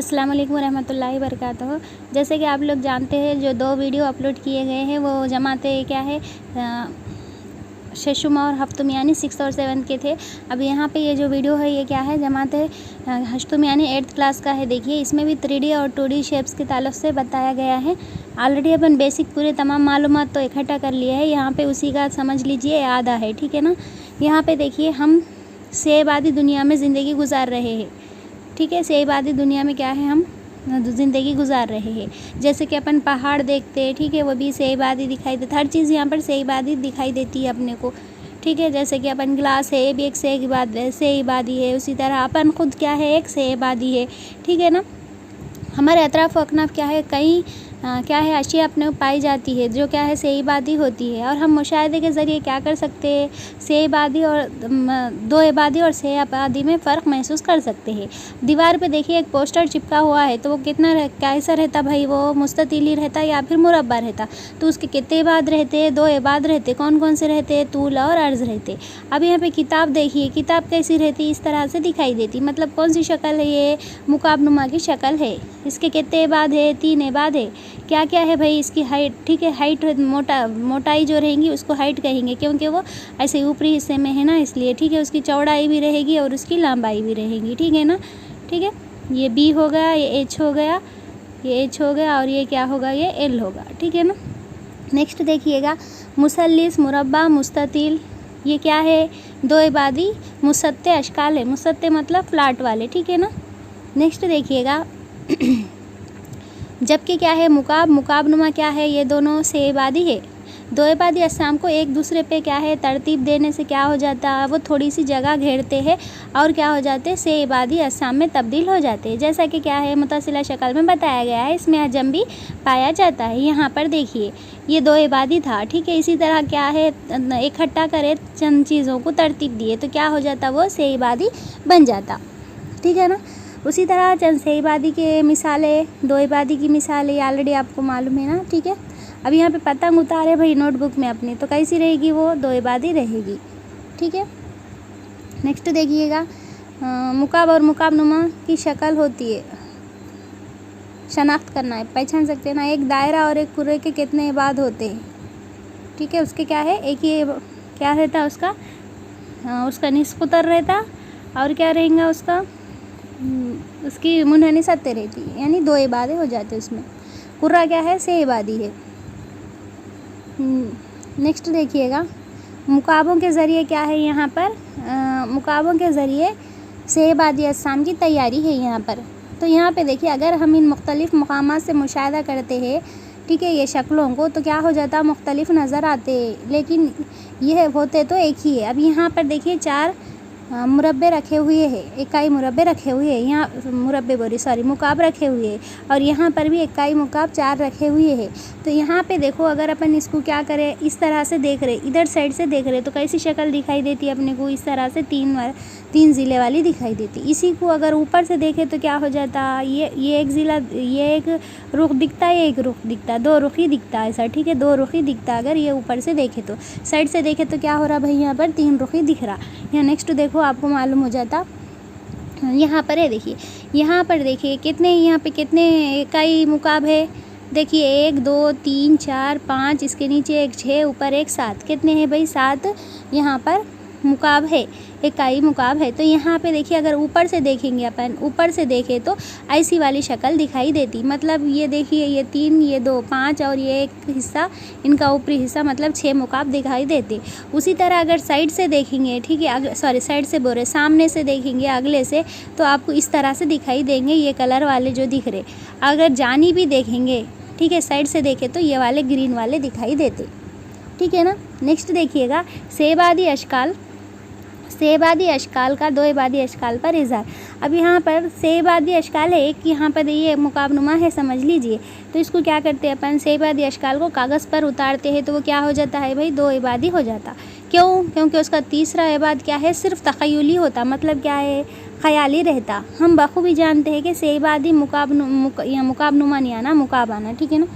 अस्सलाम वालेकुम रहमतुल्लाहि वबरकातुहू। जैसे कि आप लोग जानते हैं, जो 2 वीडियो अपलोड किए गए हैं वो जमाते क्या है शशुमा और हफ्तुम यानी 6th और 7th के थे। अब यहाँ पे ये जो वीडियो है ये क्या है जमाते हश्तुम यानी 8th क्लास का है। देखिए इसमें भी 3D और 2D शेप्स के ताल्लुक़ से बताया गया है। ऑलरेडी अपन बेसिक पूरे तमाम मालूमात तो इकट्ठा कर लिए है, यहाँ पे उसी का समझ लीजिए आधा है, ठीक है ना। यहाँ पे देखिए हम सेबादी दुनिया में ज़िंदगी गुजार रहे हैं, ठीक है। सेबादी दुनिया में क्या है, हम ज़िंदगी गुजार रहे हैं। जैसे कि अपन पहाड़ देखते हैं, ठीक है, वो भी सेबादी दिखाई देता, हर चीज़ यहाँ पर सेबादी दिखाई देती है अपने को, ठीक है। जैसे कि अपन गिलास है, ये भी एक सेबादी है। उसी तरह अपन खुद क्या है, एक सेबादी है, ठीक है ना। हमारे अतराफ़ अकनाफ क्या है, कई क्या है अशिया अपने पाई जाती है जो क्या है सेबादी होती है। और हम मुशाहिदे के ज़रिए क्या कर सकते हैं, सेबादी और दो इबादी और सेबादी में फ़र्क महसूस कर सकते हैं। दीवार पे देखिए एक पोस्टर चिपका हुआ है, तो वो कितना कैसा रहता भाई, वो मुस्ततीली रहता या फिर मुरब्बा रहता। तो उसके कितने इबाद रहते हैं, 2 इबाद रहते। कौन कौन से रहते हैं, तूल और अर्ज़ रहते। अब यहाँ पे किताब देखिए, किताब कैसी रहती, इस तरह से दिखाई देती। मतलब कौन सी शक्ल है, ये मुकाबनुमा की शक्ल है। इसके कितने इबाद है, 3 इबाद है। क्या क्या है भाई, इसकी हाइट, ठीक है, हाइट मोटाई जो रहेंगी उसको हाइट कहेंगे, क्योंकि वो ऐसे ऊपरी हिस्से में है ना, इसलिए, ठीक है। उसकी चौड़ाई भी रहेगी और उसकी लंबाई भी रहेगी, ठीक है ना, ठीक है। ये बी हो गया, ये एच हो गया, ये एच हो गया, और ये क्या होगा, ये एल होगा, ठीक है ना। नेक्स्ट देखिएगा, मुसल्लिस, मुरब्बा, मुस्ततिल, ये क्या है, 2 इबादी मुसत्ते अशकाल है। मुसत्ते मतलब फ्लैट वाले, ठीक है ना। नेक्स्ट देखिएगा जबकि क्या है, मुकाबनुमा क्या है, ये दोनों सेबादी है। 2 इबादी अजसाम को एक दूसरे पे क्या है तरतीब देने से क्या हो जाता है, वो थोड़ी सी जगह घेरते हैं और क्या हो जाते हैं, सेबादी अजसाम में तब्दील हो जाते हैं। जैसा कि क्या है मुतसिला शक्ल में बताया गया है, इसमें अजम भी पाया जाता है। यहाँ पर देखिए ये 2 इबादी था, ठीक है। इसी तरह क्या है इकट्ठा करे चंद चीज़ों को तरतीब दिए तो क्या हो जाता, वो सेबादी बन जाता, ठीक है ना। उसी तरह चंद सेबादी के मिसालें, 2 इबादी की मिसालें ऑलरेडी आपको मालूम है ना, ठीक है। अब यहाँ पे पतंग उतारे भाई नोटबुक में अपने, तो कैसी रहेगी, वो 2 इबादी रहेगी, ठीक है। नेक्स्ट देखिएगा, मुकाब और मुकाबनुमा की शक्ल होती है, शनाख्त करना है, पहचान सकते हैं ना। एक दायरा और एक कुर्रे के कितने इबाद होते हैं, ठीक है। उसके क्या है, एक ही क्या रहता उसका निस्फ कुतर रहता, और क्या रहेगा उसकी मुनहनी सत्ते रहती है, यानी 2 इबादे हो जाते उसमें। कुर्रा क्या है, से इबादी है। नेक्स्ट देखिएगा, मुकाबों के ज़रिए क्या है यहाँ पर, मुकाबों के ज़रिए से इबादी अजसाम की तैयारी है यहाँ पर। तो यहाँ पे देखिए अगर हम इन मुख्तलिफ़ मकामात से मुशाहिदा करते हैं, ठीक है, ये शक्लों को, तो क्या हो जाता, मुख्तलिफ नज़र आते हैं, लेकिन यह होते तो एक ही है। अब यहाँ पर देखिए 4 मुरब्बे रखे हुए हैं, इकाई मुरब्बे रखे हुए हैं, यहाँ मुकाब रखे हुए हैं, और यहाँ पर भी इकाई मुकाब 4 रखे हुए हैं। तो यहाँ पे देखो अगर अपन इसको क्या करें, इस तरह से देख रहे, इधर साइड से देख रहे, तो कैसी शक्ल दिखाई देती है अपने को, इस तरह से 3 ज़िले वाली दिखाई देती। इसी को अगर ऊपर से देखें तो क्या हो जाता, ये एक ज़िला, ये एक रुख दिखता है, ये एक रुख दिखता, 2 रुखी दिखता है ऐसा, ठीक है, 2 रुखी दिखता। अगर ये ऊपर से देखे तो, साइड से देखे तो क्या हो रहा भाई, यहाँ पर 3 रुखी दिख रहा। यहाँ नेक्स्ट देखो आपको मालूम हो जाता, यहाँ पर है देखिए, यहाँ पर देखिए कितने, यहाँ पे कितने इकाई मुकाब है, देखिए 1 2 3 4 5, इसके नीचे एक 6, ऊपर एक 7, कितने हैं भाई, 7 यहाँ पर मुकाब है, इकाई मुकाब है। तो यहाँ पे देखिए अगर ऊपर से देखेंगे अपन, ऊपर से देखें तो ऐसी वाली शक्ल दिखाई देती। मतलब ये देखिए ये 3, ये 2, 5 और ये एक हिस्सा, इनका ऊपरी हिस्सा, मतलब 6 मुकाब दिखाई देते। उसी तरह अगर साइड से देखेंगे, ठीक है, साइड से बोल रहे, सामने से देखेंगे अगले से, तो आपको इस तरह से दिखाई देंगे ये कलर वाले जो दिख रहे। अगर जानी भी देखेंगे, ठीक है, साइड से देखें तो ये वाले ग्रीन वाले दिखाई देते, ठीक है ना। नेक्स्ट देखिएगा, सेबादी अशकाल का 2 इबादी अशकाल पर इज़हार। अब यहाँ पर सेबादी अशकाल है, एक यहाँ पर ये मुकाबनुमा है, समझ लीजिए। तो इसको क्या करते हैं अपन, सेबादी अशकाल को कागज़ पर उतारते हैं, तो वो क्या हो जाता है भाई, 2 इबादी हो जाता। क्यों, क्योंकि उसका तीसरा इबाद क्या है, सिर्फ तख़य्युली होता, मतलब क्या है, ख़याली रहता। हम बखूबी जानते हैं कि सेबादी मुकाबनुमा नहीं आना, मुकाब आना, ठीक है ना।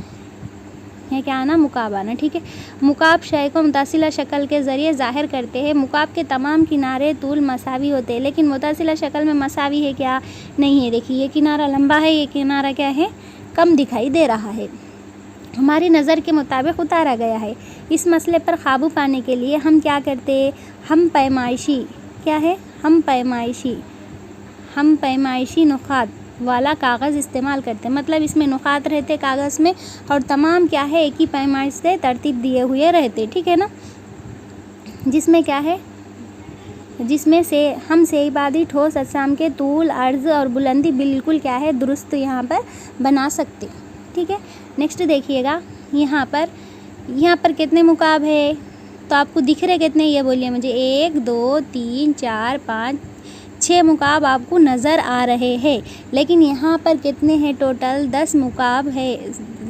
यहाँ क्या आना, मुकाब आना। ठीक है, मुकाब शय को मुतासिला शक्ल के ज़रिए ज़ाहिर करते हैं। मुकाब के तमाम किनारे तूल मसावी होते हैं, लेकिन मुतासिला शक्ल में मसावी है क्या, नहीं है। देखिए ये किनारा लंबा है, ये किनारा क्या है, कम दिखाई दे रहा है, हमारी नज़र के मुताबिक उतारा गया है। इस मसले पर काबू पाने के लिए हम क्या करते, हम पैमाइशी, क्या है, हम पैमाइशी नुकात वाला कागज़ इस्तेमाल करते हैं। मतलब इसमें नुकात रहते कागज़ में, और तमाम क्या है, एक ही पैमाइश से तरतीब दिए हुए रहते। ठीक है ना, जिसमें क्या है, जिसमें से हम सेईबादी ठोस अजसाम के तूल, अर्ज़ और बुलंदी बिल्कुल क्या है, दुरुस्त यहाँ पर बना सकते। ठीक है, नेक्स्ट देखिएगा, यहाँ पर कितने मुकाब है, तो आपको दिख रहे कितने, ये बोलिए मुझे। 1 2 3 4 5 6 मुकाब आपको नज़र आ रहे हैं, लेकिन यहाँ पर कितने हैं टोटल, 10 मुकाब है।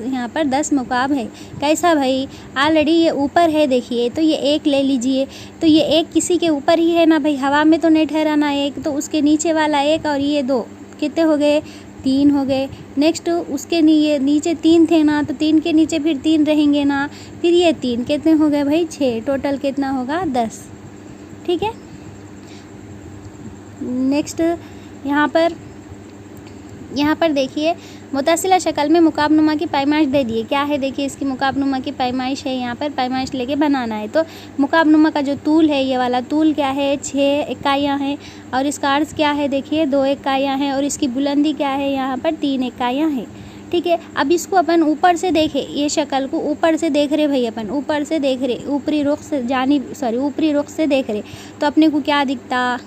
यहाँ पर 10 मुकाब है। कैसा भाई, ऑलरेडी ये ऊपर है, देखिए, तो ये एक ले लीजिए, तो ये एक किसी के ऊपर ही है ना भाई, हवा में तो नहीं ठहराना एक, तो उसके नीचे वाला एक और ये 2 कितने हो गए, 3 हो गए। नेक्स्ट उसके नीचे 3 थे ना, तो 3 के नीचे फिर 3 रहेंगे ना, फिर ये 3 कितने हो गए भाई, 6, टोटल कितना होगा, 10। ठीक है, नेक्स्ट यहाँ पर देखिए, मुतासिला शक्ल में मुकाबनुमा की पैमाइश दे दिए, क्या है, देखिए इसकी मुकाबनुमा की पैमाइश है, यहाँ पर पैमाइश लेके बनाना है। तो मुकाबनुमा का जो तूल है, ये वाला तूल क्या है, 6 इकाइयाँ हैं, और इसका अर्ज़ क्या है, देखिए 2 इकाइयाँ हैं, और इसकी बुलंदी क्या है, यहाँ पर 3 इकाइयाँ हैं। ठीक है, अब इसको अपन ऊपर से देखें, ये शक्ल को ऊपर से देख रहे भाई, अपन ऊपर से देख रहे, ऊपरी रुख से देख रहे, तो अपने को क्या दिखता,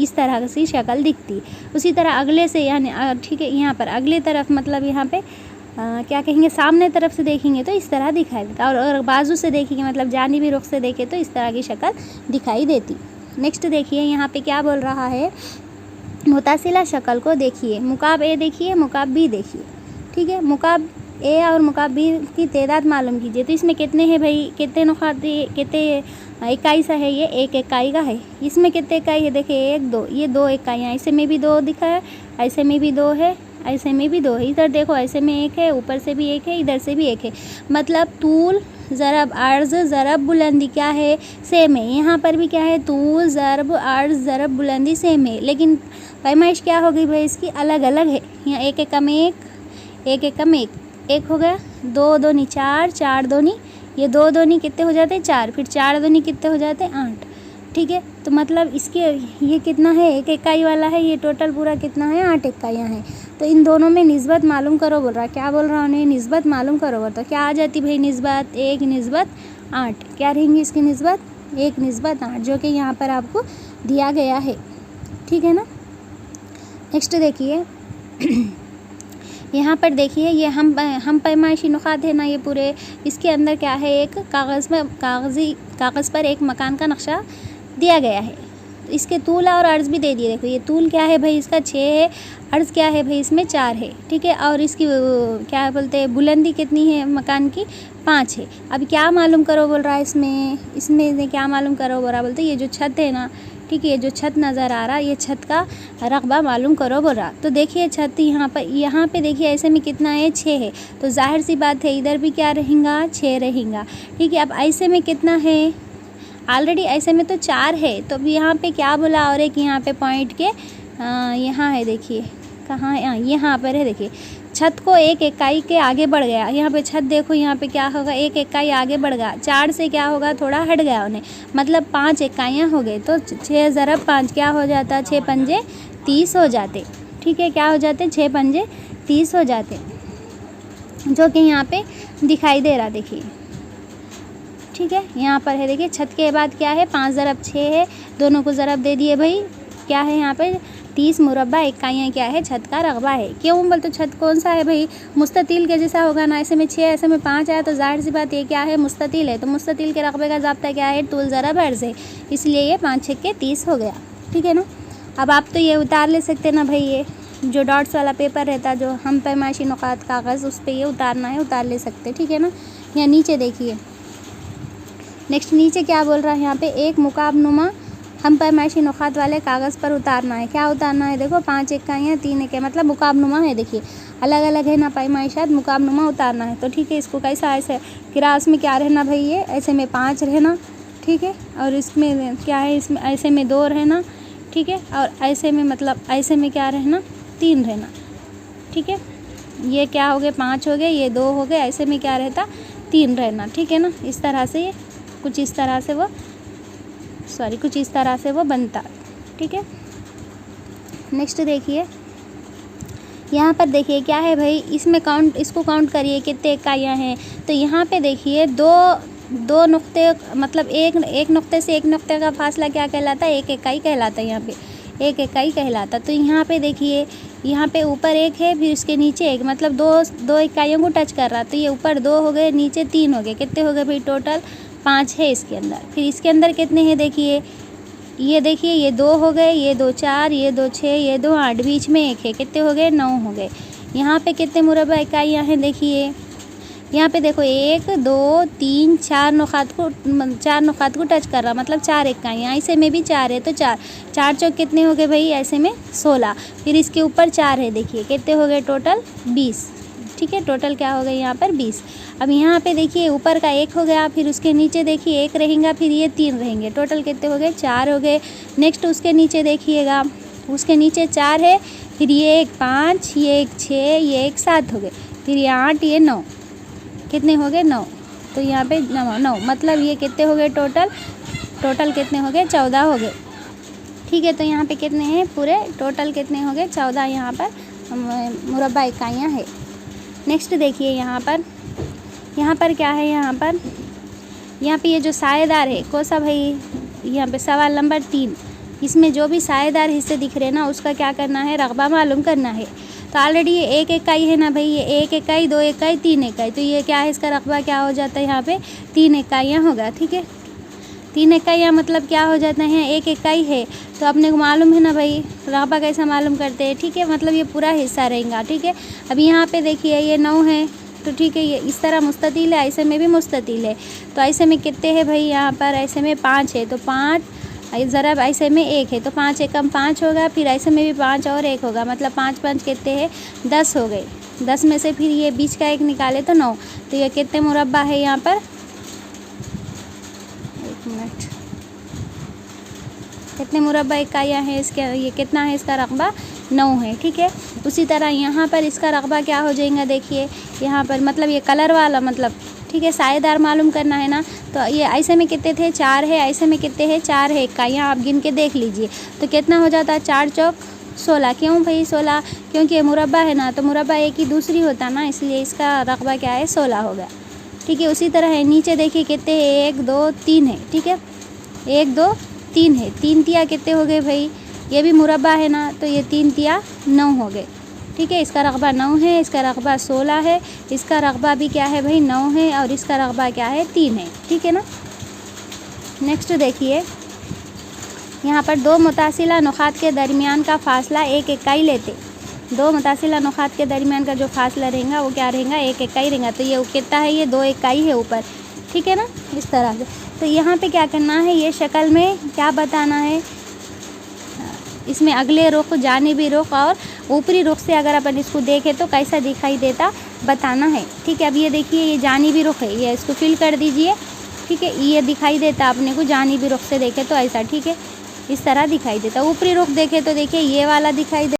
इस तरह की शक्ल दिखती। उसी तरह अगले से, यानी ठीक है, यहाँ पर अगले तरफ, मतलब यहाँ पे क्या कहेंगे, सामने तरफ से देखेंगे तो इस तरह दिखाई देता, और अगर बाजू से देखेंगे, मतलब जानिबी रुख से देखें तो इस तरह की शक्ल दिखाई देती। नेक्स्ट देखिए, यहाँ पे क्या बोल रहा है, मुतासिला शक्ल को देखिए, मुकाब ए देखिए, मुकाब बी देखिए। ठीक है, मुकाब ए और मुकाब बी की तादाद मालूम कीजिए। तो इसमें कितने हैं भाई, कितने नुकात, कितने इकाई सा है, ये 1 इकाई का है। इसमें कितने इकाई है, देखिए 1 2, ये 2 इकाइयाँ, ऐसे में भी 2 दिखा है, ऐसे में भी 2 है, ऐसे में भी 2 है, इधर देखो ऐसे में 1 है, ऊपर से भी 1 है, इधर से भी 1 है। मतलब तूल ज़रब अर्ज़ ज़रब बुलंदी क्या है, सेम है। यहाँ पर भी क्या है, तूल ज़रब अर्ज़ ज़रब बुलंदी सेम है, लेकिन पैमाइश क्या हो गई भाई, इसकी अलग अलग है। यहाँ 1 एकम 1, 1 एकम 1 हो गया, 2 दूनी 4, 4 दूनी, ये 2 दूनी कितने हो जाते हैं, 4, फिर 4 दूनी कितने हो जाते हैं, 8। ठीक है, तो मतलब इसके ये कितना है, 1 इकाई वाला है, ये टोटल पूरा कितना है, 8 इकाइयाँ हैं। तो इन दोनों में निस्बत मालूम करो बोल रहा है, क्या बोल रहा है, निस्बत मालूम करो। तो क्या आ जाती भाई निस्बत, 1 निस्बत 8, क्या रहेंगी इसकी निस्बत, 1 निस्बत 8, जो कि यहाँ पर आपको दिया गया है। ठीक है ना, नेक्स्ट देखिए, यहाँ पर देखिए, ये हम पैमाइशी नुकात है ना, ये पूरे, इसके अंदर क्या है, एक कागज़ पर एक मकान का नक्शा दिया गया है। इसके तूल और अर्ज़ भी दे दिए। देखो ये तूल क्या है भाई, इसका 6 है, अर्ज़ क्या है भाई, इसमें 4 है। ठीक है, और इसकी क्या बोलते हैं, बुलंदी कितनी है मकान की, 5 है। अब क्या मालूम करो बोल रहा है, इसमें क्या मालूम करो बोल रहा, बोलते ये जो छत है ना, ठीक है, ये जो छत नज़र आ रहा है, ये छत का रकबा मालूम करो बोल रहा। तो देखिए छत यहाँ पे देखिए ऐसे में कितना है, 6 है, तो जाहिर सी बात है इधर भी क्या रहेगा, 6 रहेगा। ठीक है, अब ऐसे में कितना है, ऑलरेडी ऐसे में तो 4 है, तो अब यहाँ पे क्या बोला, और एक यहाँ पे पॉइंट के यहाँ है, देखिए कहाँ है, यहाँ पर है, देखिए छत को 1 इकाई के आगे बढ़ गया। यहाँ पे छत देखो, यहाँ पे क्या होगा, 1 इकाई आगे बढ़ गया, 4 से क्या होगा, थोड़ा हट गया उन्हें, मतलब 5 इकाइयाँ हो गए। तो 6 ज़रब 5 क्या हो जाता, 6 पंजे 30 हो जाते। ठीक है, क्या हो जाते, 6 पंजे 30 हो जाते, जो कि यहाँ पे दिखाई दे रहा, देखिए। ठीक है, यहाँ पर है, देखिए छत के बाद क्या है, 5 ज़रब 6 है, दोनों को ज़रब दे दिए भाई, क्या है यहाँ पे 30 मुरब्बा इकाइयाँ क्या है, छत का रकबा है। क्यों बोल, तो छत कौन सा है भाई, मुस्ततील के जैसा होगा ना, ऐसे में 6 ऐसे में 5 आया, तो जाहिर सी बात ये क्या है, मुस्ततील है। तो मुस्ततील के रकबे का ज़ाब्ता क्या है, तूल ज़रब अर्ज़ है, इसलिए ये 5 6 30 हो गया। ठीक है ना, अब आप तो ये उतार ले सकते ना भाई, ये जो डॉट्स वाला पेपर रहता, जो हम पैमाइशी नुकात कागज़, उस पर ये उतारना है, उतार ले सकते। ठीक है ना, यहाँ नीचे देखिए, नेक्स्ट नीचे क्या बोल रहा है, यहाँ पे एक मुकाबनुमा हम पैमाइशी नुकात वाले कागज़ पर उतारना है। क्या उतारना है? देखो 5 इकाइयाँ 3 इकाई मतलब मुकाबनुमा है। देखिए अलग अलग है ना पैमाइशात, मुकाबनुमा उतारना है। तो ठीक है, इसको कैसा ऐसे किरास में क्या रहना भाई, ये ऐसे में 5 रहना, ठीक है। और इसमें क्या है, इसमें ऐसे में 2 रहना, ठीक है। और ऐसे में मतलब ऐसे में क्या रहना, 3 रहना, ठीक है। ये क्या हो गए, 5 हो गए, ये 2 हो गए, ऐसे में क्या रहता, 3 रहना, ठीक है ना। इस तरह से ये कुछ इस तरह से वो बनता, ठीक है। नेक्स्ट देखिए, यहाँ पर देखिए क्या है भाई, इसमें इसको काउंट करिए कितने इकाइयाँ हैं। तो यहाँ पे देखिए दो नुक्ते मतलब एक नुक्ते से एक नुक्ते का फासला क्या कहलाता है, 1 इकाई कहलाता है। यहाँ पे 1 इकाई कहलाता। तो यहाँ पे देखिए, यहाँ पे ऊपर 1 है, फिर उसके नीचे 1 मतलब दो इकाइयों को टच कर रहा। तो ये ऊपर 2 हो गए, नीचे 3 हो गए, कितने हो गए भाई, टोटल 5 है इसके अंदर। फिर इसके अंदर कितने हैं देखिए, ये देखिए ये 2 हो गए, ये 2 4, ये 2 6, ये 2 8, बीच में 1 है, कितने हो गए, 9 हो गए। यहाँ पे कितने मुरब्बा इकाइयाँ हैं देखिए, यहाँ पे देखो 1 2 3 4 नुकात को टच कर रहा, मतलब 4 इकाइयाँ। ऐसे में भी 4 है, तो 4 चौक कितने हो गए भाई, ऐसे में 16। फिर इसके ऊपर 4 है, देखिए कितने हो गए, टोटल 20, ठीक है। टोटल क्या हो गए यहाँ पर 20। अब यहाँ पे देखिए ऊपर का 1 हो गया, फिर उसके नीचे देखिए 1 रहेगा, फिर ये 3 रहेंगे, टोटल कितने हो गए, 4 हो गए। नेक्स्ट उसके नीचे देखिएगा, उसके नीचे 4 है, फिर ये 1 5, ये 1 6, ये 1 7 हो गए, फिर ये 8, ये 9, कितने हो गए, 9। तो यहाँ पे 9 मतलब ये कितने हो गए, टोटल कितने हो गए, 14 हो गए, ठीक है। तो यहाँ पे कितने हैं पूरे, टोटल कितने हो गए, 14 यहाँ पर मुरब्बा इकाइयाँ है। नेक्स्ट देखिए यहाँ पर क्या है, यहाँ पे ये जो सायेदार है कौन सा भाई, यहाँ पे सवाल नंबर 3, इसमें जो भी सायेदार हिस्से दिख रहे हैं ना, उसका क्या करना है, रकबा मालूम करना है। तो ऑलरेडी ये 1 इकाई है ना भाई, ये 1 इकाई 2 इकाई 3 इकाई, तो ये क्या है, इसका रकबा क्या हो जाता है, यहाँ पे 3 इकाइयाँ होगा, ठीक है। 3 इकाइयाँ मतलब क्या हो जाता है, 1 इकाई है, तो अपने को मालूम है ना भाई रकबा कैसा मालूम करते हैं, ठीक है। मतलब ये पूरा हिस्सा रहेगा, ठीक है। अब यहाँ पे देखिए ये 9 है, तो ठीक है, ये इस तरह मुस्ततील है, ऐसे में भी मुस्ततील है। तो ऐसे में कितने हैं भाई, यहाँ पर ऐसे में 5 है, तो 5 ज़रा ऐसे में 1 है, तो 5 एकम 5 होगा, फिर ऐसे में भी 5 और 1 होगा, मतलब 5 5 कितने हैं, 10 हो गए। 10 में से फिर ये बीच का 1 निकाले तो 9। तो ये कितने मुरब्बा है यहाँ पर, 1 मिनट, कितने मुरब्बा इकाइयाँ हैं इसके, ये कितना है इसका रकबा, 9 है, ठीक है। उसी तरह यहाँ पर इसका रकबा क्या हो जाएगा, देखिए यहाँ पर मतलब ये कलर वाला मतलब, ठीक है, सायेदार मालूम करना है ना। तो ये ऐसे में कितने थे, 4 है, ऐसे में कितने हैं, 4 है इकाइयाँ, आप गिन के देख लीजिए। तो कितना हो जाता है, 4 चौक 16। क्यों भाई 16, क्योंकि ये मुरब्बा है ना, तो मुरब्बा एक ही दूसरी होता ना, इसलिए इसका रकबा क्या है, 16 हो गया, ठीक है। उसी तरह है नीचे देखिए कितने हैं, 1 2 3 है, ठीक है, 1 2 3 है, 3 तिया कितने हो गए भाई, ये भी मुरब्बा है ना, तो ये 3 तिया 9 हो गए, ठीक है। इसका रकबा 9 है, इसका रकबा 16 है, इसका रकबा भी क्या है भाई 9 है, और इसका रकबा क्या है 3 है, ठीक है ना। नेक्स्ट देखिए, यहाँ पर 2 मुतासिला नुकात के दरमियान का फासला 1 इकाई लेते। 2 मुतासिला नुकात के दरमियान का जो फासला रहेगा वो क्या रहेगा, 1 इकाई रहेगा। तो ये कितना है, ये 2 इकाई है ऊपर, ठीक है ना, इस तरह से। तो यहाँ पे क्या करना है, ये शक्ल में क्या बताना है, इसमें अगले रुख, जानिबी रुख और ऊपरी रुख से अगर अपन इसको देखें तो कैसा दिखाई देता बताना है, ठीक है। अब ये देखिए ये जानिबी रुख है, ये इसको फिल कर दीजिए, ठीक है। ये दिखाई देता अपने को, जानिबी रुख से देखे तो ऐसा, ठीक है, इस तरह दिखाई देता। ऊपरी रुख देखे तो देखिए ये वाला दिखाई